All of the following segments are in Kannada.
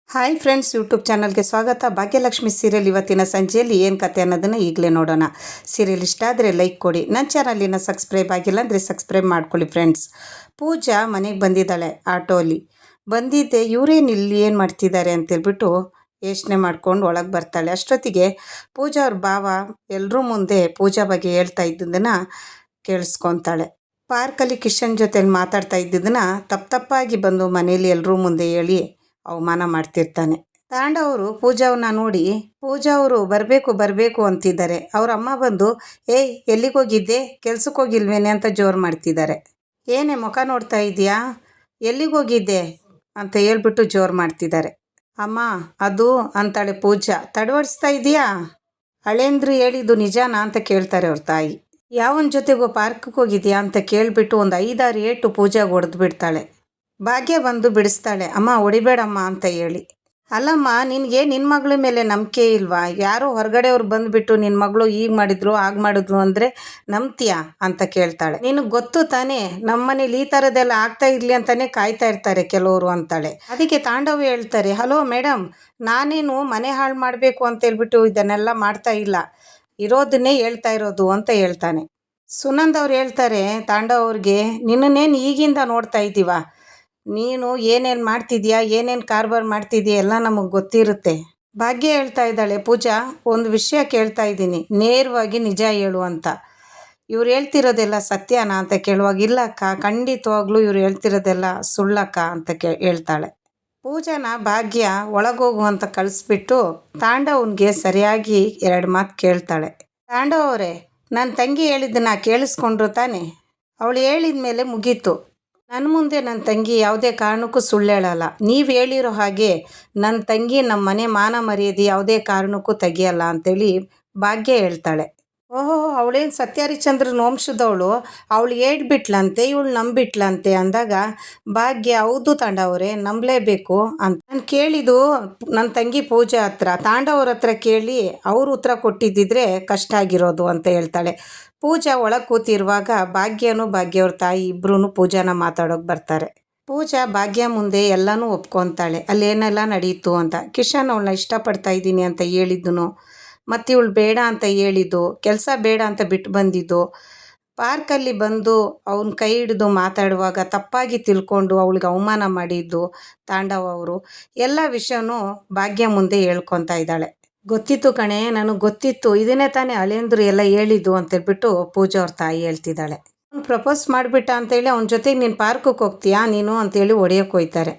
ಹಾಯ್ ಫ್ರೆಂಡ್ಸ್, ಯೂಟ್ಯೂಬ್ ಚಾನಲ್ಗೆ ಸ್ವಾಗತ. ಭಾಗ್ಯಲಕ್ಷ್ಮಿ ಸೀರಿಯಲ್ ಇವತ್ತಿನ ಸಂಜೆಯಲ್ಲಿ ಏನು ಕತೆ ಅನ್ನೋದನ್ನು ಈಗಲೇ ನೋಡೋಣ. ಸೀರಿಯಲ್ ಇಷ್ಟ ಆದರೆ ಲೈಕ್ ಕೊಡಿ. ನನ್ನ ಚಾನಲಿನ ಸಬ್ಸ್ಕ್ರೈಬ್ ಆಗಿಲ್ಲ ಅಂದರೆ ಸಬ್ಸ್ಕ್ರೈಬ್ ಮಾಡ್ಕೊಳ್ಳಿ ಫ್ರೆಂಡ್ಸ್. ಪೂಜಾ ಮನೆಗೆ ಬಂದಿದ್ದಾಳೆ. ಆಟೋಲಿ ಬಂದಿದ್ದೆ. ಇವರೇನು ಇಲ್ಲಿ ಏನು ಮಾಡ್ತಿದ್ದಾರೆ ಅಂತೇಳ್ಬಿಟ್ಟು ಯೋಚನೆ ಮಾಡ್ಕೊಂಡು ಒಳಗೆ ಬರ್ತಾಳೆ. ಅಷ್ಟೊತ್ತಿಗೆ ಪೂಜಾ ಅವ್ರ ಭಾವ ಎಲ್ಲರೂ ಮುಂದೆ ಪೂಜಾ ಬಗ್ಗೆ ಹೇಳ್ತಾ ಇದ್ದದನ್ನು ಕೇಳಿಸ್ಕೊತಾಳೆ. ಪಾರ್ಕಲ್ಲಿ ಕಿಶನ್ ಜೊತೆಲಿ ಮಾತಾಡ್ತಾ ಇದ್ದಿದ್ದನ್ನು ತಪ್ಪಾಗಿ ಬಂದು ಮನೇಲಿ ಎಲ್ಲರೂ ಮುಂದೆ ಹೇಳಿ ಅವಮಾನ ಮಾಡ್ತಿರ್ತಾನೆ. ತಾಂಡವರು ಪೂಜಾವನ್ನ ನೋಡಿ ಪೂಜಾ ಅವರು ಬರಬೇಕು ಅಂತಿದ್ದಾರೆ. ಅವ್ರ ಅಮ್ಮ ಬಂದು ಏಯ್ ಎಲ್ಲಿಗೋಗಿದ್ದೆ, ಕೆಲ್ಸಕ್ಕೆ ಹೋಗಿಲ್ವೇನೆ ಅಂತ ಜೋರು ಮಾಡ್ತಿದ್ದಾರೆ. ಏನೇ ಮುಖ ನೋಡ್ತಾ ಇದೆಯಾ, ಎಲ್ಲಿಗೋಗಿದ್ದೆ ಅಂತ ಹೇಳ್ಬಿಟ್ಟು ಜೋರು ಮಾಡ್ತಿದ್ದಾರೆ. ಅಮ್ಮ ಅದು ಅಂತಾಳೆ ಪೂಜಾ. ತಡವಡಿಸ್ತಾ ಇದೆಯಾ, ಹಳೇಂದ್ರು ಹೇಳಿದ್ದು ನಿಜಾನಾ ಅಂತ ಕೇಳ್ತಾರೆ ಅವ್ರ ತಾಯಿ. ಯಾವನ ಜೊತೆಗೋ ಪಾರ್ಕ್ಗೆ ಹೋಗಿದ್ಯಾ ಅಂತ ಕೇಳಿಬಿಟ್ಟು ಒಂದು 5-6 ಏಟು ಪೂಜಾಗೆ ಹೊಡೆದು ಬಿಡ್ತಾಳೆ. ಭಾಗ್ಯ ಬಂದು ಬಿಡಿಸ್ತಾಳೆ. ಅಮ್ಮ ಹೊಡಿಬೇಡಮ್ಮ ಅಂತ ಹೇಳಿ. ಅಲ್ಲಮ್ಮ, ನಿನಗೆ ನಿನ್ನ ಮಗಳ ಮೇಲೆ ನಂಬಿಕೆ ಇಲ್ವಾ? ಯಾರೋ ಹೊರಗಡೆಯವ್ರು ಬಂದುಬಿಟ್ಟು ನಿನ್ನ ಮಗಳು ಈಗ ಮಾಡಿದ್ರು ಆಗ ಮಾಡಿದ್ರು ಅಂದರೆ ನಂಬ್ತೀಯಾ ಅಂತ ಕೇಳ್ತಾಳೆ. ನಿನಗೆ ಗೊತ್ತು ತಾನೇ, ನಮ್ಮ ಮನೇಲಿ ಈ ಥರದ್ದೆಲ್ಲ ಆಗ್ತಾ ಇರಲಿ ಅಂತಲೇ ಕಾಯ್ತಾ ಇರ್ತಾರೆ ಕೆಲವರು ಅಂತಾಳೆ. ಅದಕ್ಕೆ ತಾಂಡವ್ ಹೇಳ್ತಾರೆ, ಹಲೋ ಮೇಡಮ್, ನಾನೇನು ಮನೆ ಹಾಳು ಮಾಡಬೇಕು ಅಂತ ಹೇಳ್ಬಿಟ್ಟು ಇದನ್ನೆಲ್ಲ ಮಾಡ್ತಾ ಇಲ್ಲ, ಇರೋದನ್ನೇ ಹೇಳ್ತಾ ಇರೋದು ಅಂತ ಹೇಳ್ತಾನೆ. ಸುನಂದ್ ಅವ್ರು ಹೇಳ್ತಾರೆ ತಾಂಡವ್ ಅವ್ರಿಗೆ, ನಿನ್ನನ್ನೇನು ಈಗಿಂದ ನೋಡ್ತಾ ಇದ್ದೀವ, ನೀನು ಏನೇನು ಮಾಡ್ತಿದ್ಯಾ, ಏನೇನು ಕಾರ್ಬಾರ್ ಮಾಡ್ತಿದ್ಯಾ ಎಲ್ಲ ನಮಗೆ ಗೊತ್ತಿರುತ್ತೆ. ಭಾಗ್ಯ ಹೇಳ್ತಾ ಇದ್ದಾಳೆ, ಪೂಜಾ ಒಂದು ವಿಷಯ ಕೇಳ್ತಾ ಇದ್ದೀನಿ, ನೇರವಾಗಿ ನಿಜ ಹೇಳು ಅಂತ. ಇವ್ರು ಹೇಳ್ತಿರೋದೆಲ್ಲ ಸತ್ಯನಾ ಅಂತ ಕೇಳುವಾಗ, ಇಲ್ಲಕ್ಕ, ಖಂಡಿತವಾಗ್ಲೂ ಇವ್ರು ಹೇಳ್ತಿರೋದೆಲ್ಲ ಸುಳ್ಳಕ್ಕ ಅಂತ ಹೇಳ್ತಾಳೆ. ಪೂಜಾನ ಭಾಗ್ಯ ಒಳಗೋಗು ಅಂತ ಕಳಿಸ್ಬಿಟ್ಟು ತಾಂಡವನ್ಗೆ ಸರಿಯಾಗಿ 2 ಮಾತು ಕೇಳ್ತಾಳೆ. ತಾಂಡವ್ ಅವರೇ, ನನ್ನ ತಂಗಿ ಹೇಳಿದ್ದನ್ನ ಕೇಳಿಸ್ಕೊಂಡ್ರು ತಾನೆ? ಅವಳು ಹೇಳಿದ ಮೇಲೆ ಮುಗೀತು. ನನ್ನ ಮುಂದೆ ನನ್ನ ತಂಗಿ ಯಾವುದೇ ಕಾರಣಕ್ಕೂ ಸುಳ್ಳು ಹೇಳಲ್ಲ. ನೀವು ಹೇಳಿರೋ ಹಾಗೆ ನನ್ನ ತಂಗಿ ನಮ್ಮ ಮನೆ ಮಾನ ಮರ್ಯಾದೆ ಯಾವುದೇ ಕಾರಣಕ್ಕೂ ತೆಗಿಯಲ್ಲ ಅಂತೇಳಿ ಭಾಗ್ಯ ಹೇಳ್ತಾಳೆ. ಓಹೋ, ಅವಳೇನು ಸತ್ಯಹರಿಶ್ಚಂದ್ರನ ವಂಶದವಳು, ಅವಳು ಹೇಳ್ಬಿಟ್ಲಂತೆ, ಇವಳು ನಂಬಿಟ್ಲಂತೆ ಅಂದಾಗ ಭಾಗ್ಯ, ಹೌದು ತಾಂಡವರೇ, ನಂಬಲೇಬೇಕು ಅಂತ. ನಾನು ಕೇಳಿದ್ದು ನನ್ನ ತಂಗಿ ಪೂಜಾ ಹತ್ರ, ತಾಂಡವ್ರ ಹತ್ರ ಕೇಳಿ ಅವರು ಉತ್ತರ ಕೊಟ್ಟಿದ್ದಿದ್ರೆ ಕಷ್ಟ ಆಗಿರೋದು ಅಂತ ಹೇಳ್ತಾಳೆ. ಪೂಜಾ ಒಳಗೆ ಕೂತಿರುವಾಗ ಭಾಗ್ಯನೂ ಭಾಗ್ಯವ್ರ ತಾಯಿ ಇಬ್ಬರೂ ಪೂಜಾನ ಮಾತಾಡೋಕೆ ಬರ್ತಾರೆ. ಪೂಜಾ ಭಾಗ್ಯ ಮುಂದೆ ಎಲ್ಲನೂ ಒಪ್ಕೊತಾಳೆ, ಅಲ್ಲೇನೆಲ್ಲ ನಡೀತು ಅಂತ. ಕಿಶನ್ ಅವಳನ್ನ ಇಷ್ಟಪಡ್ತಾ ಇದ್ದೀನಿ ಅಂತ ಹೇಳಿದ್ದನು, ಮತ್ತು ಇವಳು ಬೇಡ ಅಂತ ಹೇಳಿದ್ದು, ಕೆಲಸ ಬೇಡ ಅಂತ ಬಿಟ್ಟು ಬಂದಿದ್ದು, ಪಾರ್ಕಲ್ಲಿ ಬಂದು ಅವನ ಕೈ ಹಿಡಿದು ಮಾತಾಡುವಾಗ ತಪ್ಪಾಗಿ ತಿಳ್ಕೊಂಡು ಅವಳಿಗೆ ಅವಮಾನ ಮಾಡಿದ್ದು ತಾಂಡವ ಅವರು, ಎಲ್ಲ ವಿಷಯನೂ ಭಾಗ್ಯ ಮುಂದೆ ಹೇಳ್ಕೊತಾ ಇದ್ದಾಳೆ. ಗೊತ್ತಿತ್ತು ಕಣೆ, ನನಗೆ ಗೊತ್ತಿತ್ತು, ಇದನ್ನೇ ತಾನೇ ಹಳೇಂದ್ರು ಎಲ್ಲ ಹೇಳಿದ್ದು ಅಂತೇಳ್ಬಿಟ್ಟು ಪೂಜಾ ಅವ್ರ ತಾಯಿ ಹೇಳ್ತಿದ್ದಾಳೆ. ಅವ್ನು ಪ್ರಪೋಸ್ ಮಾಡಿಬಿಟ್ಟ ಅಂತೇಳಿ ಅವನ ಜೊತೆಗೆ ನೀನು ಪಾರ್ಕಿಗೆ ಹೋಗ್ತೀಯಾ ನೀನು ಅಂತೇಳಿ ಹೊಡೆಯೋಕೆ ಹೋಯ್ತಾರೆ.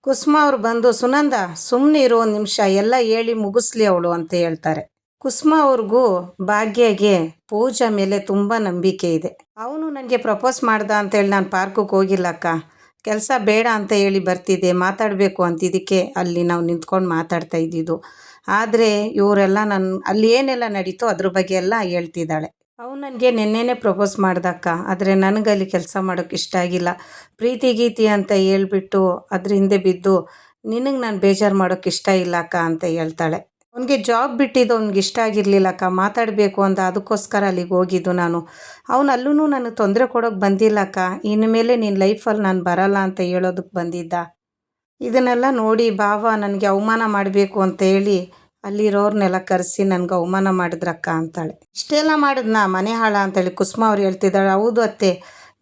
ಕುಸುಮ ಅವ್ರು ಬಂದು, ಸುನಂದ ಸುಮ್ಮನೆ ಇರೋ ಒಂದು ನಿಮಿಷ, ಎಲ್ಲ ಹೇಳಿ ಮುಗಿಸ್ಲಿ ಅವಳು ಅಂತ ಹೇಳ್ತಾರೆ. ಕುಸುಮ ಅವ್ರಿಗೂ ಭಾಗ್ಯಗೆ ಪೂಜಾ ಮೇಲೆ ತುಂಬ ನಂಬಿಕೆ ಇದೆ. ಅವನು ನನಗೆ ಪ್ರಪೋಸ್ ಮಾಡ್ದ ಅಂತೇಳಿ ನಾನು ಪಾರ್ಕಿಗೆ ಹೋಗಿಲ್ಲಕ್ಕ, ಕೆಲಸ ಬೇಡ ಅಂತ ಹೇಳಿ ಬರ್ತಿದ್ದೆ, ಮಾತಾಡಬೇಕು ಅಂತಿದ್ದಕ್ಕೆ ಅಲ್ಲಿ ನಾವು ನಿಂತ್ಕೊಂಡು ಮಾತಾಡ್ತಾ ಇದ್ದಿದ್ದು. ಆದರೆ ಇವರೆಲ್ಲ ಅಲ್ಲಿ ಏನೆಲ್ಲ ನಡೀತೋ ಅದ್ರ ಬಗ್ಗೆ ಎಲ್ಲ ಹೇಳ್ತಿದ್ದಾಳೆ. ಅವನು ನನಗೆ ನೆನ್ನೆನೇ ಪ್ರಪೋಸ್ ಮಾಡ್ದಕ್ಕ, ಆದರೆ ನನಗಲ್ಲಿ ಕೆಲಸ ಮಾಡೋಕ್ಕೆ ಇಷ್ಟ ಆಗಿಲ್ಲ, ಪ್ರೀತಿ ಗೀತಿ ಅಂತ ಹೇಳ್ಬಿಟ್ಟು ಅದ್ರ ಹಿಂದೆ ಬಿದ್ದು ನಿನಗೆ ನಾನು ಬೇಜಾರು ಮಾಡೋಕ್ಕೆ ಇಷ್ಟ ಇಲ್ಲ ಅಕ್ಕ ಅಂತ ಹೇಳ್ತಾಳೆ. ಅವನಿಗೆ ಜಾಬ್ ಬಿಟ್ಟಿದ್ದು ಅವ್ನಿಗೆ ಇಷ್ಟ ಆಗಿರಲಿಲ್ಲಕ್ಕ, ಮಾತಾಡಬೇಕು ಅಂತ, ಅದಕ್ಕೋಸ್ಕರ ಅಲ್ಲಿಗೆ ಹೋಗಿದ್ದು ನಾನು. ಅವನಲ್ಲೂ ನನಗೆ ತೊಂದರೆ ಕೊಡೋಕ್ಕೆ ಬಂದಿಲ್ಲಕ್ಕ, ಇನ್ನು ಮೇಲೆ ನಿನ್ನ ಲೈಫಲ್ಲಿ ನಾನು ಬರಲ್ಲ ಅಂತ ಹೇಳೋದಕ್ಕೆ ಬಂದಿದ್ದ. ಇದನ್ನೆಲ್ಲ ನೋಡಿ ಭಾವ ನನಗೆ ಅವಮಾನ ಮಾಡಬೇಕು ಅಂತ ಹೇಳಿ ಅಲ್ಲಿರೋರ್ನೆಲ್ಲ ಕರೆಸಿ ನನಗೆ ಅವಮಾನ ಮಾಡಿದ್ರಕ್ಕ ಅಂತಾಳೆ. ಇಷ್ಟೆಲ್ಲ ಮಾಡಿದ್ನಾ ಮನೆ ಹಾಳ ಅಂತೇಳಿ ಕುಸುಮ ಅವ್ರು ಹೇಳ್ತಿದ್ದಾಳೆ. ಹೌದು ಅತ್ತೆ,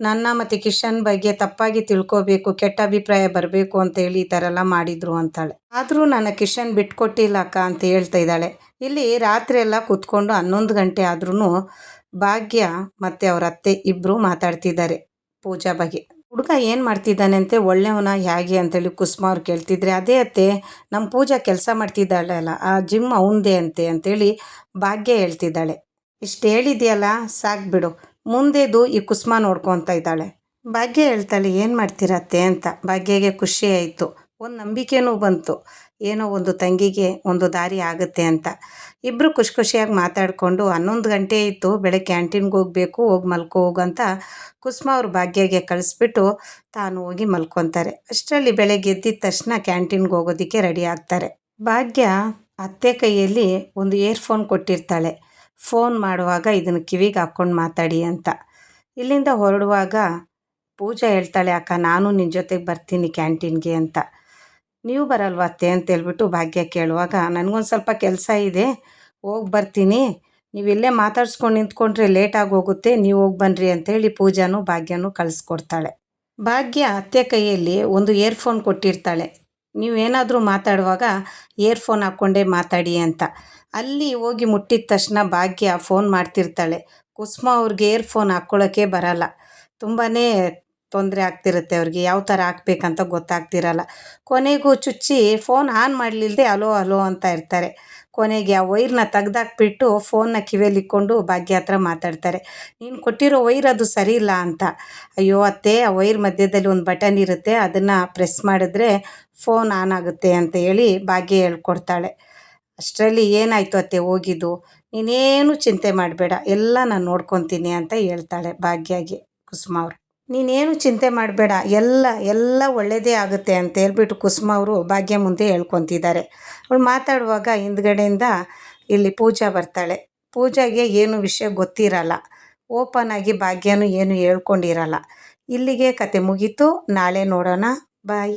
ನನ್ನ ಮತ್ತು ಕಿಶನ್ ಬಗ್ಗೆ ತಪ್ಪಾಗಿ ತಿಳ್ಕೊಬೇಕು, ಕೆಟ್ಟ ಅಭಿಪ್ರಾಯ ಬರಬೇಕು ಅಂತೇಳಿ ಈ ಥರ ಎಲ್ಲ ಮಾಡಿದರು ಅಂತಾಳೆ. ಆದರೂ ನನ್ನ ಕಿಶನ್ ಬಿಟ್ಕೊಟ್ಟಿಲ್ಲ ಅಕ್ಕ ಅಂತ ಹೇಳ್ತಾ ಇದ್ದಾಳೆ. ಇಲ್ಲಿ ರಾತ್ರಿ ಎಲ್ಲ ಕೂತ್ಕೊಂಡು 11 ಗಂಟೆ ಆದ್ರೂ ಭಾಗ್ಯ ಮತ್ತು ಅವ್ರ ಅತ್ತೆ ಇಬ್ಬರು ಮಾತಾಡ್ತಿದ್ದಾರೆ ಪೂಜಾ ಬಗ್ಗೆ. ಹುಡುಗ ಏನು ಮಾಡ್ತಿದ್ದಾನೆ ಅಂತೆ, ಒಳ್ಳೆಯವನ ಹೇಗೆ ಅಂತೇಳಿ ಕುಸುಮ ಅವ್ರು ಕೇಳ್ತಿದ್ರೆ, ಅದೇ ಅತ್ತೆ ನಮ್ಮ ಪೂಜಾ ಕೆಲಸ ಮಾಡ್ತಿದ್ದಾಳಲ್ಲ ಆ ಜಿಮ್ ಅವಂದೇ ಅಂತೆ ಅಂತೇಳಿ ಭಾಗ್ಯ ಹೇಳ್ತಿದ್ದಾಳೆ. ಇಷ್ಟು ಹೇಳಿದೆಯಲ್ಲ ಸಾಕು ಬಿಡು, ಮುಂದೆದು ಈ ಕುಸುಮ ನೋಡ್ಕೊತಾ ಇದ್ದಾಳೆ. ಭಾಗ್ಯ ಹೇಳ್ತಾಳೆ, ಏನು ಮಾಡ್ತೀರತ್ತೆ ಅಂತ. ಭಾಗ್ಯಗೆ ಖುಷಿ ಆಯಿತು, ಒಂದು ನಂಬಿಕೆನೂ ಬಂತು, ಏನೋ ಒಂದು ತಂಗಿಗೆ ಒಂದು ದಾರಿ ಆಗುತ್ತೆ ಅಂತ. ಇಬ್ಬರು ಖುಷಿಯಾಗಿ ಮಾತಾಡಿಕೊಂಡು 11 ಗಂಟೆ ಇತ್ತು, ಬೆಳಗ್ಗೆ ಕ್ಯಾಂಟೀನ್ಗೆ ಹೋಗಬೇಕು, ಹೋಗಿ ಹೋಗಂತ ಕುಸುಮ ಅವ್ರ ಭಾಗ್ಯಗೆ ಕಳಿಸ್ಬಿಟ್ಟು ತಾನು ಹೋಗಿ ಮಲ್ಕೊತಾರೆ. ಅಷ್ಟರಲ್ಲಿ ಬೆಳಗ್ಗೆ ಎದ್ದಿದ ತಕ್ಷಣ ಕ್ಯಾಂಟೀನ್ಗೆ ಹೋಗೋದಕ್ಕೆ ರೆಡಿ ಆಗ್ತಾರೆ. ಭಾಗ್ಯ ಅತ್ತೆ ಕೈಯಲ್ಲಿ ಒಂದು ಇಯರ್ಫೋನ್ ಕೊಟ್ಟಿರ್ತಾಳೆ, ಫೋನ್ ಮಾಡುವಾಗ ಇದನ್ನು ಕಿವಿಗೆ ಹಾಕ್ಕೊಂಡು ಮಾತಾಡಿ ಅಂತ. ಇಲ್ಲಿಂದ ಹೊರಡುವಾಗ ಪೂಜಾ ಹೇಳ್ತಾಳೆ, ಅಕ್ಕ ನಾನು ನಿನ್ನ ಜೊತೆಗೆ ಬರ್ತೀನಿ ಕ್ಯಾಂಟೀನ್ಗೆ ಅಂತ. ನೀವು ಬರಲ್ವಾ ಅತ್ತೆ ಅಂತೇಳ್ಬಿಟ್ಟು ಭಾಗ್ಯ ಕೇಳುವಾಗ ನನಗೊಂದು ಸ್ವಲ್ಪ ಕೆಲಸ ಇದೆ, ಹೋಗಿ ಬರ್ತೀನಿ, ನೀವು ಇಲ್ಲೇ ಮಾತಾಡ್ಸ್ಕೊಂಡು ನಿಂತ್ಕೊಂಡ್ರೆ ಲೇಟಾಗಿ ಹೋಗುತ್ತೆ, ನೀವು ಹೋಗಿ ಬನ್ನಿರಿ ಅಂತೇಳಿ ಪೂಜಾನು ಭಾಗ್ಯನೂ ಕಳಿಸ್ಕೊಡ್ತಾಳೆ. ಭಾಗ್ಯ ಅತ್ತೆ ಕೈಯಲ್ಲಿ ಒಂದು ಇಯರ್ಫೋನ್ ಕೊಟ್ಟಿರ್ತಾಳೆ. ನೀವೇನಾದರೂ ಮಾತಾಡುವಾಗ ಇಯರ್ಫೋನ್ ಹಾಕ್ಕೊಂಡೇ ಮಾತಾಡಿ ಅಂತ. ಅಲ್ಲಿ ಹೋಗಿ ಮುಟ್ಟಿದ ತಕ್ಷಣ ಭಾಗ್ಯ ಫೋನ್ ಮಾಡ್ತಿರ್ತಾಳೆ. ಕುಸುಮ ಅವ್ರಿಗೆ ಇಯರ್ಫೋನ್ ಹಾಕ್ಕೊಳ್ಳೋಕ್ಕೆ ಬರಲ್ಲ. ತುಂಬಾ ತೊಂದರೆ ಆಗ್ತಿರುತ್ತೆ ಅವ್ರಿಗೆ, ಯಾವ ಥರ ಹಾಕ್ಬೇಕಂತ ಗೊತ್ತಾಗ್ತಿರಲ್ಲ. ಕೊನೆಗೂ ಚುಚ್ಚಿ ಫೋನ್ ಆನ್ ಮಾಡಲಿಲ್ಲದೆ ಹಲೋ ಹಲೋ ಅಂತ ಇರ್ತಾರೆ. ಕೊನೆಗೆ ಆ ವೈರ್ನ ತೆಗ್ದಾಕ್ಬಿಟ್ಟು ಫೋನ್ನ ಕಿವಿಯಲ್ಲಿ ಇಕ್ಕೊಂಡು ಭಾಗ್ಯ ಹತ್ರ ಮಾತಾಡ್ತಾರೆ. ನೀನು ಕೊಟ್ಟಿರೋ ವೈರ್ ಅದು ಸರಿ ಇಲ್ಲ ಅಂತ. ಅಯ್ಯೋ ಅತ್ತೆ, ಆ ವೈರ್ ಮಧ್ಯದಲ್ಲಿ ಒಂದು ಬಟನ್ ಇರುತ್ತೆ, ಅದನ್ನು ಪ್ರೆಸ್ ಮಾಡಿದ್ರೆ ಫೋನ್ ಆನ್ ಆಗುತ್ತೆ ಅಂತ ಹೇಳಿ ಭಾಗ್ಯ ಹೇಳ್ಕೊಡ್ತಾಳೆ. ಅಷ್ಟರಲ್ಲಿ ಏನಾಯಿತು ಅತ್ತೆ ಹೋಗಿದ್ದು, ನೀನೇನು ಚಿಂತೆ ಮಾಡಬೇಡ, ಎಲ್ಲ ನಾನು ನೋಡ್ಕೊತೀನಿ ಅಂತ ಹೇಳ್ತಾಳೆ ಭಾಗ್ಯಗೆ ಕುಸುಮ ಅವರು. ನೀನೇನು ಚಿಂತೆ ಮಾಡಬೇಡ, ಎಲ್ಲ ಒಳ್ಳೆಯದೇ ಆಗುತ್ತೆ ಅಂತ ಹೇಳ್ಬಿಟ್ಟು ಕುಸುಮ ಅವರು ಭಾಗ್ಯ ಮುಂದೆ ಹೇಳ್ಕೊತಿದ್ದಾರೆ. ಅವಳು ಮಾತಾಡುವಾಗ ಹಿಂದ್ಗಡೆಯಿಂದ ಇಲ್ಲಿ ಪೂಜಾ ಬರ್ತಾಳೆ. ಪೂಜಾಗೆ ಏನು ವಿಷಯ ಗೊತ್ತಿರಲ್ಲ, ಓಪನ್ ಆಗಿ ಭಾಗ್ಯನೂ ಏನು ಹೇಳ್ಕೊಂಡಿರಲ್ಲ. ಇಲ್ಲಿಗೆ ಕತೆ ಮುಗೀತು. ನಾಳೆ ನೋಡೋಣ. ಬಾಯ್.